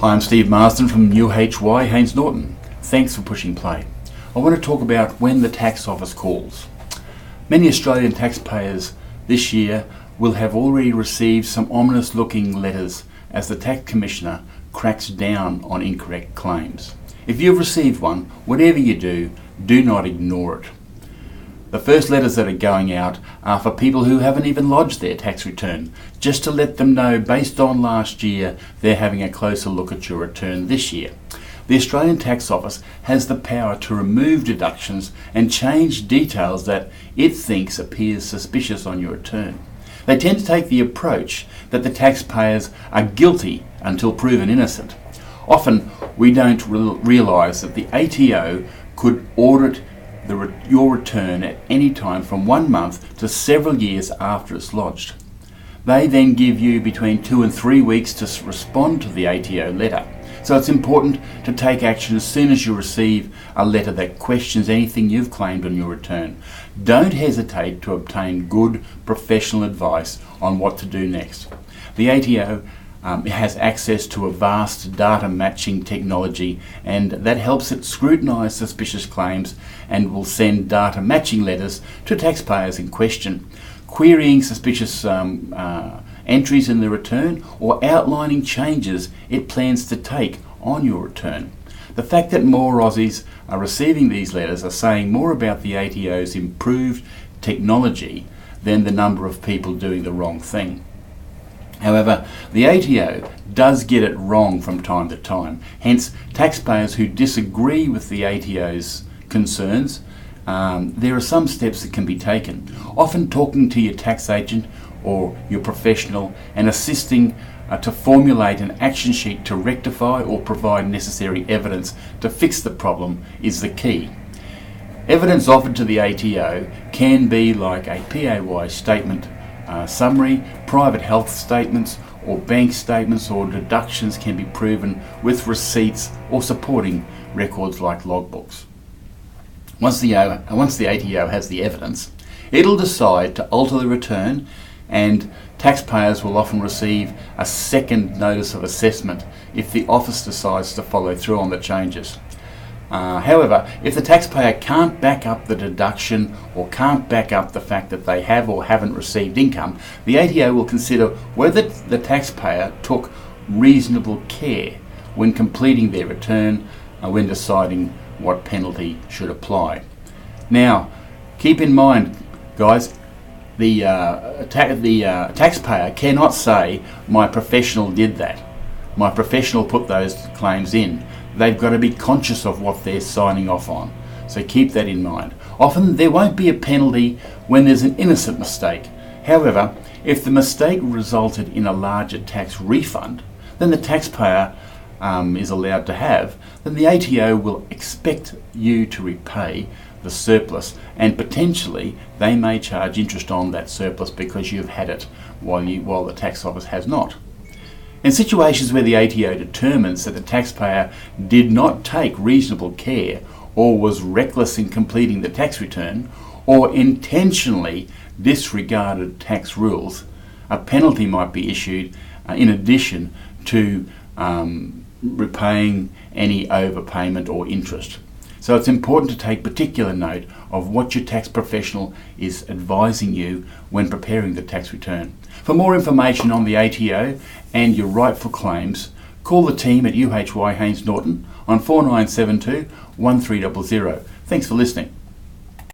Hi, I'm Steve Marsden from UHY Haynes Norton. Thanks for pushing play. I want to talk about when the tax office calls. Many Australian taxpayers this year will have already received some ominous looking letters as the tax commissioner cracks down on incorrect claims. If you've received one, whatever you do not ignore it. The first letters that are going out are for people who haven't even lodged their tax return, just to let them know based on last year they're having a closer look at your return this year. The Australian Tax Office has the power to remove deductions and change details that it thinks appears suspicious on your return. They tend to take the approach that the taxpayers are guilty until proven innocent. Often we don't realise that the ATO could audit your return at any time from 1 month to several years after it's lodged. They then give you between 2 and 3 weeks to respond to the ATO letter. So it's important to take action as soon as you receive a letter that questions anything you've claimed on your return. Don't hesitate to obtain good professional advice on what to do next. The ATO has access to a vast data matching technology, and that helps it scrutinise suspicious claims and will send data matching letters to taxpayers in question, querying suspicious entries in the return or outlining changes it plans to take on your return. The fact that more Aussies are receiving these letters are saying more about the ATO's improved technology than the number of people doing the wrong thing. However, the ATO does get it wrong from time to time. Hence, taxpayers who disagree with the ATO's concerns, there are some steps that can be taken. Often talking to your tax agent or your professional and assisting to formulate an action sheet to rectify or provide necessary evidence to fix the problem is the key. Evidence offered to the ATO can be like a PAY statement summary, private health statements or bank statements, or deductions can be proven with receipts or supporting records like logbooks. Once the ATO has the evidence, it'll decide to alter the return, and taxpayers will often receive a second notice of assessment if the office decides to follow through on the changes. However, if the taxpayer can't back up the deduction or can't back up the fact that they have or haven't received income, the ATO will consider whether the taxpayer took reasonable care when completing their return when deciding what penalty should apply. Now, keep in mind, guys, the taxpayer cannot say, my professional did that. My professional put those claims in. They've got to be conscious of what they're signing off on. So keep that in mind. Often there won't be a penalty when there's an innocent mistake. However, if the mistake resulted in a larger tax refund than the taxpayer is allowed to have, then the ATO will expect you to repay the surplus, and potentially they may charge interest on that surplus because you've had it while the tax office has not. In situations where the ATO determines that the taxpayer did not take reasonable care or was reckless in completing the tax return or intentionally disregarded tax rules, a penalty might be issued in addition to repaying any overpayment or interest. So it's important to take particular note of what your tax professional is advising you when preparing the tax return. For more information on the ATO and your rightful claims, call the team at UHY Haynes Norton on 4972 1300. Thanks for listening.